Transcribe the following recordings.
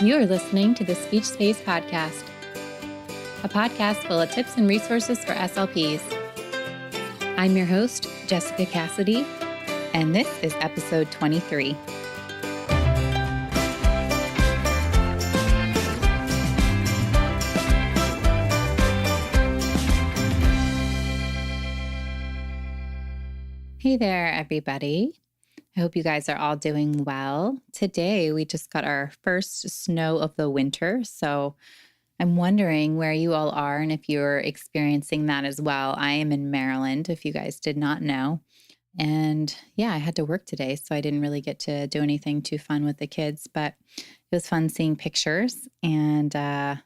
You are listening to the Speech Space Podcast, a podcast full of tips and resources for SLPs. I'm your host, Jessica Cassidy, and this is episode 23. Hey there, everybody. I hope you guys are all doing well. Today, we just got our first snow of the winter, so I'm wondering where you all are and if you're experiencing that as well. I am in Maryland, if you guys did not know. And yeah, I had to work today, so I didn't really get to do anything too fun with the kids, but it was fun seeing pictures. And I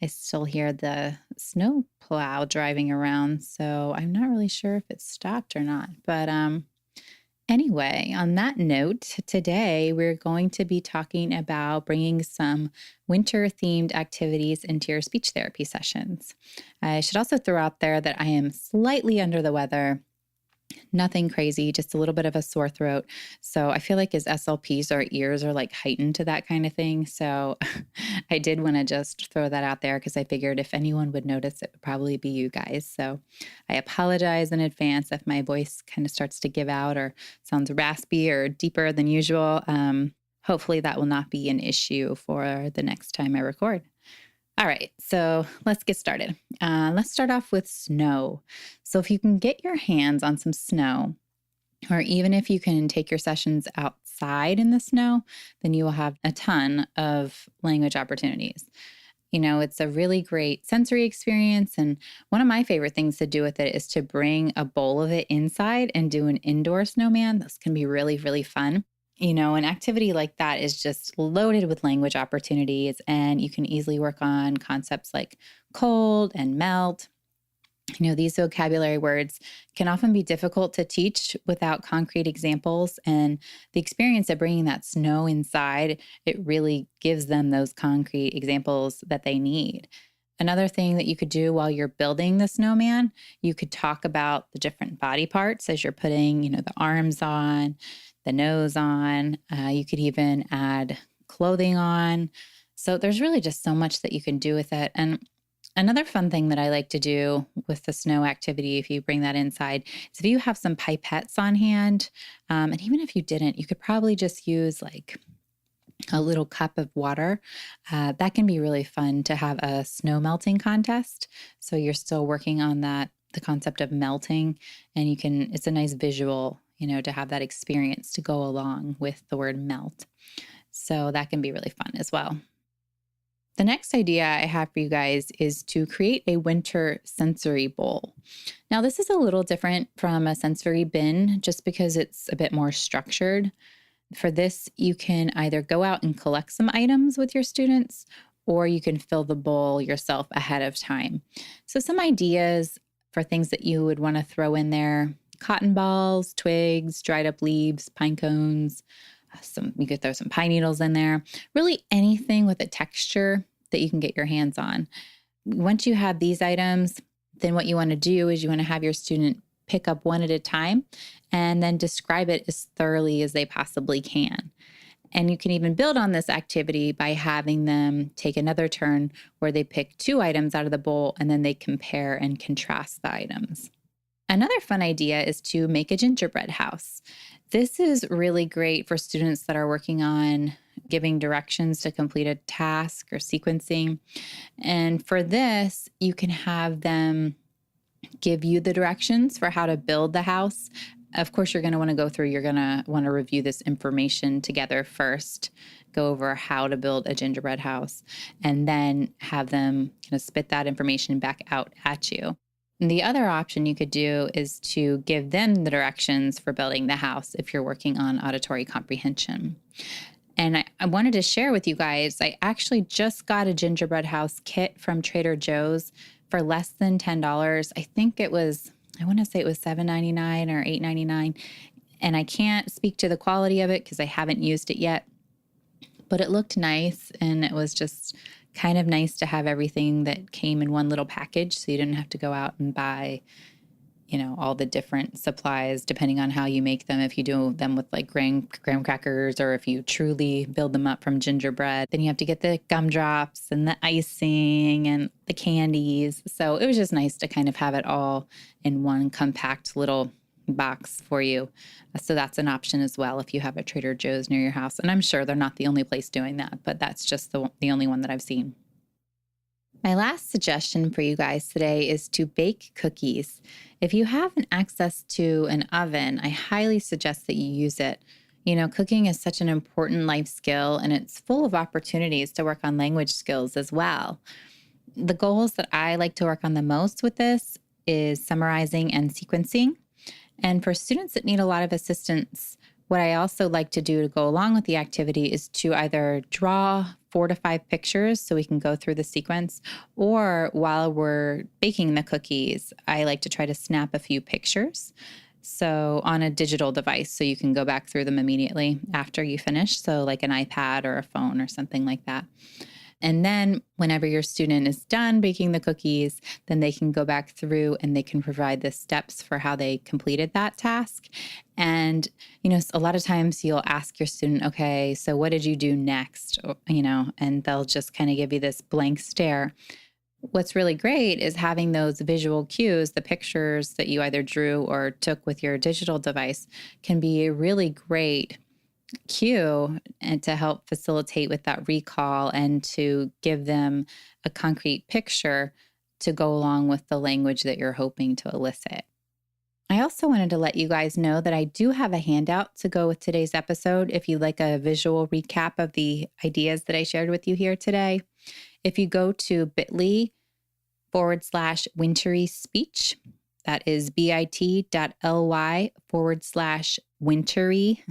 still hear the snow plow driving around, so I'm not really sure if it stopped or not. But anyway, on that note, today we're going to be talking about bringing some winter-themed activities into your speech therapy sessions. I should also throw out there that I am slightly under the weather. Nothing crazy, just a little bit of a sore throat. So I feel like as SLPs, our ears are like heightened to that kind of thing. So I did want to just throw that out there because I figured if anyone would notice, it would probably be you guys. So I apologize in advance if my voice kind of starts to give out or sounds raspy or deeper than usual. Hopefully that will not be an issue for the next time I record. All right, so let's get started. Let's start off with snow. So if you can get your hands on some snow, or even if you can take your sessions outside in the snow, then you will have a ton of language opportunities. You know, it's a really great sensory experience. And one of my favorite things to do with it is to bring a bowl of it inside and do an indoor snowman. This can be really, really fun. You know, an activity like that is just loaded with language opportunities, and you can easily work on concepts like cold and melt. You know, these vocabulary words can often be difficult to teach without concrete examples, and the experience of bringing that snow inside, it really gives them those concrete examples that they need. Another thing that you could do while you're building the snowman, you could talk about the different body parts as you're putting, you know, the arms on, the nose on. You could even add clothing on. So there's really just so much that you can do with it. And another fun thing that I like to do with the snow activity, if you bring that inside, is if you have some pipettes on hand, and even if you didn't, you could probably just use like a little cup of water. That can be really fun to have a snow melting contest. So you're still working on that, the concept of melting, and it's a nice visual, you know, to have that experience to go along with the word melt. So that can be really fun as well. The next idea I have for you guys is to create a winter sensory bowl. Now, this is a little different from a sensory bin just because it's a bit more structured. For this, you can either go out and collect some items with your students, or you can fill the bowl yourself ahead of time. So some ideas for things that you would want to throw in there: cotton balls, twigs, dried up leaves, pine cones. You could throw some pine needles in there. Really anything with a texture that you can get your hands on. Once you have these items, then what you want to do is you want to have your student pick up one at a time and then describe it as thoroughly as they possibly can. And you can even build on this activity by having them take another turn where they pick 2 items out of the bowl and then they compare and contrast the items. Another fun idea is to make a gingerbread house. This is really great for students that are working on giving directions to complete a task or sequencing. And for this, you can have them give you the directions for how to build the house. Of course, you're going to want to review this information together first, go over how to build a gingerbread house, and then have them kind of spit that information back out at you. And the other option you could do is to give them the directions for building the house if you're working on auditory comprehension. And I wanted to share with you guys, I actually just got a gingerbread house kit from Trader Joe's for less than $10. I want to say it was $7.99 or $8.99. And I can't speak to the quality of it because I haven't used it yet. But it looked nice, and it was just kind of nice to have everything that came in one little package so you didn't have to go out and buy, all the different supplies, depending on how you make them. If you do them with like graham crackers, or if you truly build them up from gingerbread, then you have to get the gumdrops and the icing and the candies. So it was just nice to kind of have it all in one compact little box for you. So that's an option as well if you have a Trader Joe's near your house. And I'm sure they're not the only place doing that, but that's just the only one that I've seen. My last suggestion for you guys today is to bake cookies. If you have an access to an oven, I highly suggest that you use it. Cooking is such an important life skill, and it's full of opportunities to work on language skills as well. The goals that I like to work on the most with this is summarizing and sequencing. And for students that need a lot of assistance, what I also like to do to go along with the activity is to either draw 4 to 5 pictures so we can go through the sequence, or while we're baking the cookies, I like to try to snap a few pictures. So on a digital device, so you can go back through them immediately after you finish. So like an iPad or a phone or something like that. And then whenever your student is done baking the cookies, then they can go back through and they can provide the steps for how they completed that task. And, a lot of times you'll ask your student, okay, so what did you do next? And they'll just kind of give you this blank stare. What's really great is having those visual cues, the pictures that you either drew or took with your digital device can be a really great cue and to help facilitate with that recall and to give them a concrete picture to go along with the language that you're hoping to elicit. I also wanted to let you guys know that I do have a handout to go with today's episode if you'd like a visual recap of the ideas that I shared with you here today. If you go to bit.ly/wintry speech, that is bit.ly/wintry, WINTERY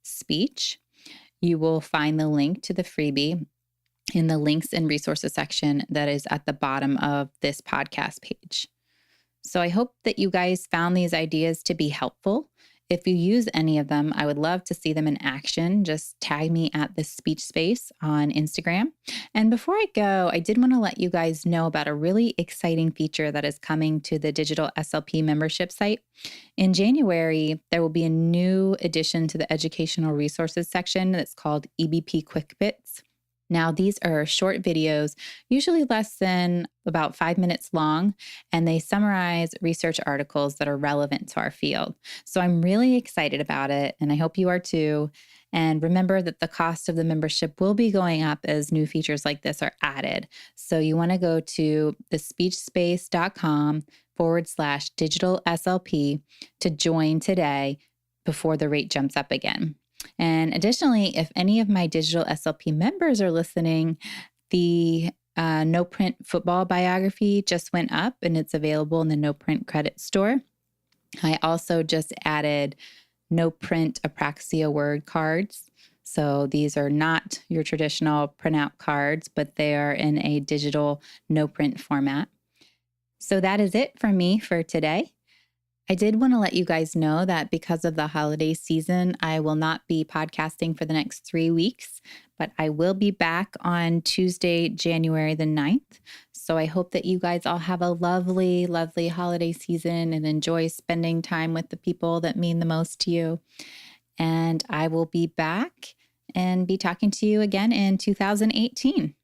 speech. You will find the link to the freebie in the links and resources section that is at the bottom of this podcast page. So I hope that you guys found these ideas to be helpful. If you use any of them, I would love to see them in action. Just tag me at the Speech Space on Instagram. And before I go, I did want to let you guys know about a really exciting feature that is coming to the Digital SLP membership site. In January, there will be a new addition to the educational resources section that's called EBP Quick Bits. Now, these are short videos, usually less than about 5 minutes long, and they summarize research articles that are relevant to our field. So I'm really excited about it, and I hope you are too. And remember that the cost of the membership will be going up as new features like this are added. So you want to go to thespeechspace.com/digital SLP to join today before the rate jumps up again. And additionally, if any of my digital SLP members are listening, the No Print football biography just went up and it's available in the No Print credit store. I also just added No Print apraxia word cards. So these are not your traditional printout cards, but they are in a digital no print format. So that is it from me for today. I did want to let you guys know that because of the holiday season, I will not be podcasting for the next 3 weeks, but I will be back on Tuesday, January the 9th. So I hope that you guys all have a lovely, lovely holiday season and enjoy spending time with the people that mean the most to you. And I will be back and be talking to you again in 2018.